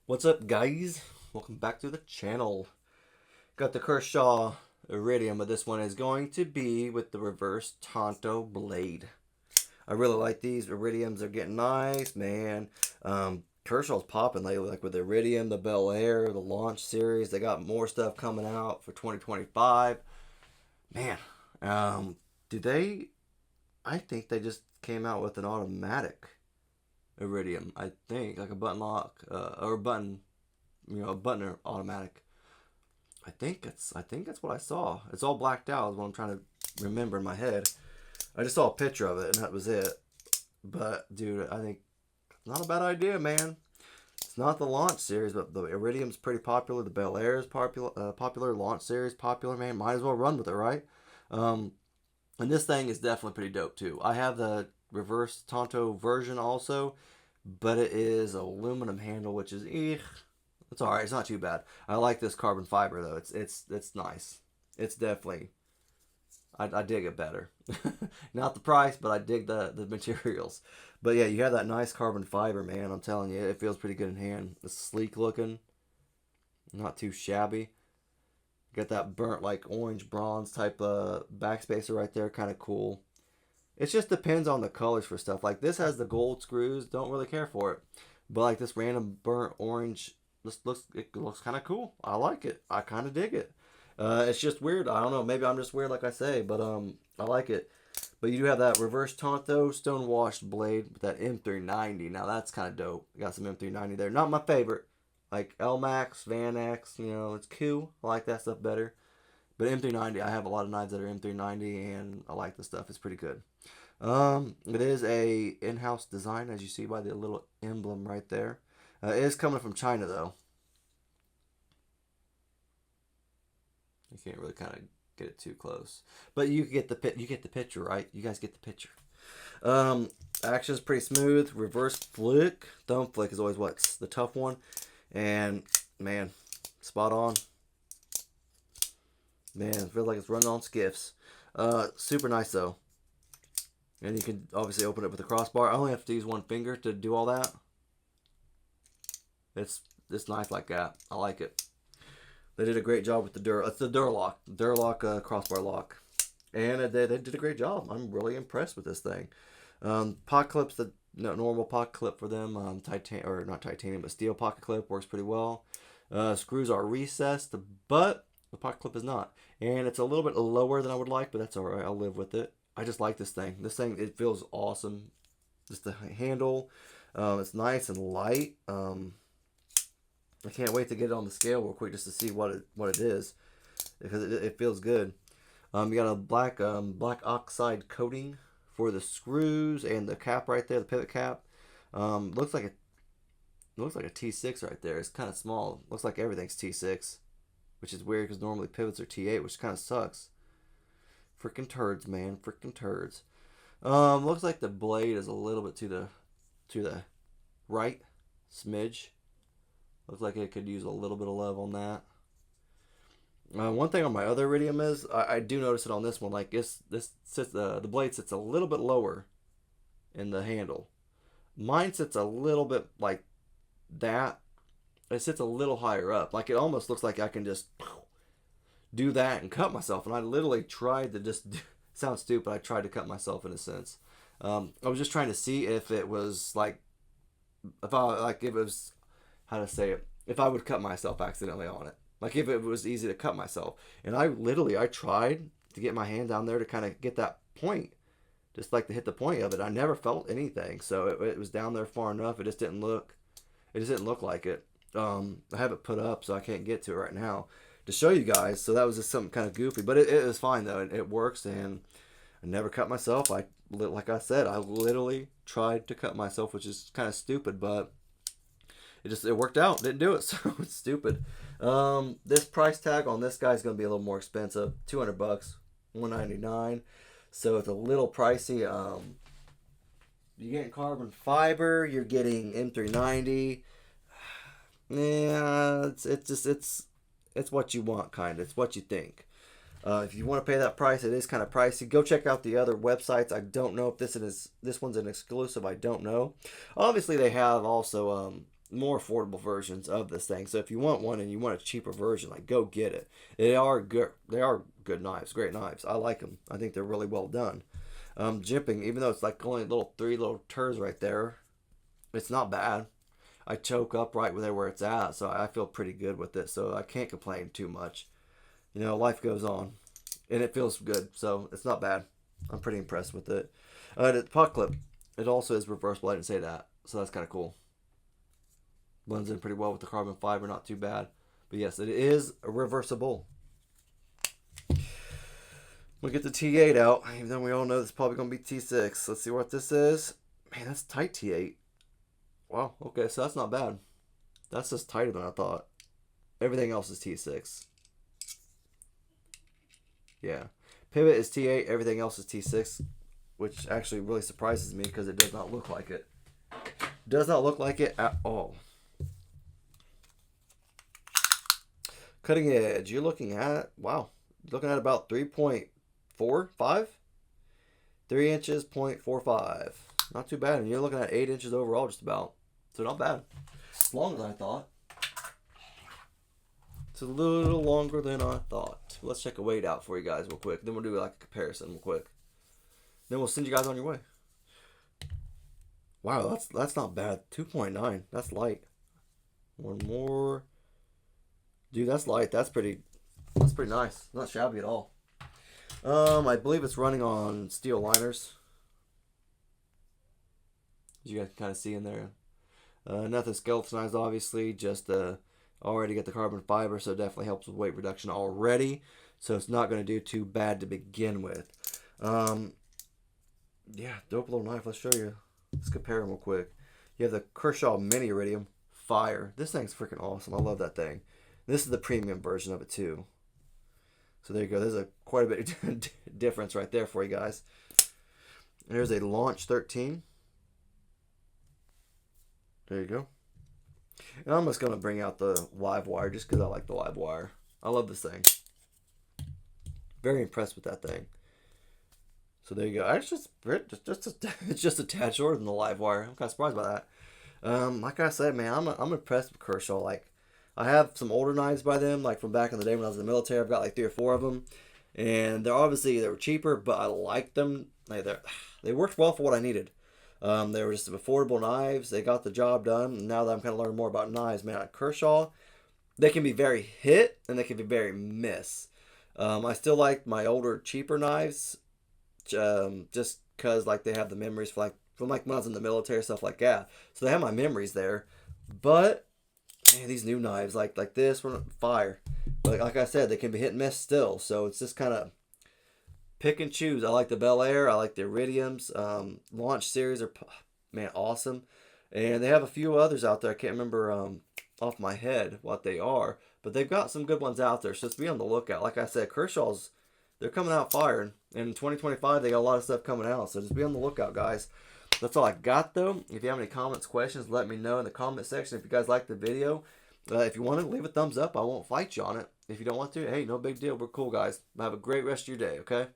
What's up, guys? Welcome back to the channel. Got the Kershaw Iridium, but this one is going to be with the reverse Tonto blade. I really like these Iridiums. They're getting nice, man. Kershaw's popping lately, like with the Iridium, the Bel Air, the Launch series. They got more stuff coming out for 2025. Man, do they? I think they just came out with an automatic Iridium. I think like a button lock or a button, a button automatic. I think that's what I saw. It's all blacked out. Is what I'm trying to remember in my head. I just saw a picture of it and that was it. But dude, I think it's not a bad idea, man. It's not the Launch series, but the Iridium's pretty popular. The Bel Air is popular. Launch series popular, man. Might as well run with it, right? Um, and this thing is definitely pretty dope too. I have the reverse Tonto version also, but it is aluminum handle, which is it's all right. It's not too bad. I like this carbon fiber though. It's nice. It's definitely I dig it better. Not the price, but I dig the materials. But yeah, you have that nice carbon fiber, man. I'm telling you, it feels pretty good in hand. It's sleek looking, not too shabby. Got that burnt like orange bronze type of backspacer right there, kind of cool. It just depends on the colors for stuff. Like this has the gold screws, don't really care for it. But like this random burnt orange, it looks kind of cool. I like it. I kind of dig it. It's just weird. I don't know. Maybe I'm just weird, like I say, but I like it. But you do have that reverse Tonto stone washed blade with that M390. Now that's kind of dope. Got some M390 there. Not my favorite. Like LMAX, Van X, it's cool. I like that stuff better. But M390, I have a lot of knives that are M390, and I like the stuff. It's pretty good. It is a in-house design, as you see by the little emblem right there. It is coming from China, though. You can't really kind of get it too close, but you get the picture, right? You guys get the picture. Action is pretty smooth. Reverse flick, thumb flick is always what's the tough one, and man, spot on. Man, it feels like it's running on skiffs. Super nice though. And you can obviously open it with a crossbar. I only have to use one finger to do all that. It's nice like that. I like it. They did a great job with it's the Durlock crossbar lock, and they did a great job. I'm really impressed with this thing. Pocket clips, the normal pocket clip for them, or not titanium, but steel pocket clip works pretty well. Screws are recessed, but the pocket clip is not, and it's a little bit lower than I would like, but that's all right. I'll live with it. I just like this thing. This thing, it feels awesome. Just the handle, it's nice and light. I can't wait to get it on the scale real quick just to see what it is, because it feels good. You got a black oxide coating for the screws and the cap right there, the pivot cap. Looks like a T6 right there. It's kind of small. Looks like everything's T6, which is weird because normally pivots are T8, which kind of sucks. Freaking turds, man. Freaking turds. Looks like the blade is a little bit to the right, smidge. Looks like it could use a little bit of love on that. One thing on my other Iridium is I do notice it on this one. Like this sits the blade sits a little bit lower in the handle. Mine sits a little bit like that. It sits a little higher up. Like it almost looks like I can just do that and cut myself. And I literally tried to just sounds stupid. I tried to cut myself in a sense. I was just trying to see if it was like if it was how to say it, if I would cut myself accidentally on it, like if it was easy to cut myself. And I tried to get my hand down there to kind of get that point, just like to hit the point of it. I never felt anything, so it was down there far enough. It just didn't look like it. I have it put up, so I can't get to it right now to show you guys. So that was just something kind of goofy, but it was fine though. It works, and I never cut myself. Like I said, I literally tried to cut myself, which is kind of stupid, but it worked out. Didn't do it, so it's stupid. This price tag on this guy is going to be a little more expensive, $200, $199. So it's a little pricey. You're getting carbon fiber. You're getting M390. Yeah, it's what you want, kind of. It's what you think. If you want to pay that price, it is kind of pricey. Go check out the other websites. I don't know if this one's an exclusive. I don't know. Obviously, they have also more affordable versions of this thing. So if you want one and you want a cheaper version, like, go get it. They are good. They are good knives, great knives. I like them. I think they're really well done. Jimping, even though it's like only three little turrs right there, it's not bad. I choke up right there where it's at, so I feel pretty good with it. So I can't complain too much. You know, life goes on, and it feels good, so it's not bad. I'm pretty impressed with it. The puck clip, it also is reversible. I didn't say that, so that's kind of cool. Blends in pretty well with the carbon fiber, not too bad. But yes, it is reversible. We'll get the T8 out, even though we all know it's probably going to be T6. Let's see what this is. Man, that's tight T8. Wow, okay, so that's not bad. That's just tighter than I thought. Everything else is T6. Yeah. Pivot is T8, everything else is T6, which actually really surprises me because it does not look like it. Does not look like it at all. Cutting edge, you're looking at, wow, you're looking at about 3.45? 3 inches, 0.45. Not too bad. And you're looking at 8 inches overall, just about. So not bad. As long as I thought. It's a little longer than I thought. Let's check a weight out for you guys real quick. Then we'll do like a comparison real quick. Then we'll send you guys on your way. Wow, that's not bad. 2.9. That's light. One more. Dude, that's light. That's pretty nice. Not shabby at all. I believe it's running on steel liners. As you guys can kind of see in there. Nothing skeletonized, obviously. Just already get the carbon fiber, so it definitely helps with weight reduction already. So it's not going to do too bad to begin with. Yeah, dope little knife. Let's show you. Let's compare them real quick. You have the Kershaw Mini Iridium. Fire. This thing's freaking awesome. I love that thing. This is the premium version of it too. So there you go. There's quite a bit of difference right there for you guys. There's a Launch 13. There you go. And I'm just going to bring out the live wire just because I like the live wire. I love this thing. Very impressed with that thing. So there you go. Actually, it's just a tad shorter than the live wire. I'm kind of surprised by that. Like I said, man, I'm impressed with Kershaw. Like, I have some older knives by them, like from back in the day when I was in the military. I've got like 3 or 4 of them, and they were cheaper, but I liked them. They worked well for what I needed. They were just affordable knives. They got the job done. And now that I'm kind of learning more about knives, man, at Kershaw, they can be very hit and they can be very miss. I still like my older, cheaper knives, just because like they have the memories for from when I was in the military, stuff like that. So they have my memories there, but man, these new knives like this one, fire. But like I said, they can be hit and miss still. So it's just kind of pick and choose. I like the Bel Air. I like the Iridiums. Launch series are, man, awesome. And they have a few others out there. I can't remember off my head what they are. But they've got some good ones out there. So just be on the lookout. Like I said, Kershaw's, they're coming out firing. And in 2025, they got a lot of stuff coming out. So just be on the lookout, guys. That's all I got, though. If you have any comments, questions, let me know in the comment section. If you guys like the video, if you want to, leave a thumbs up. I won't fight you on it. If you don't want to, hey, no big deal. We're cool, guys. Have a great rest of your day, okay?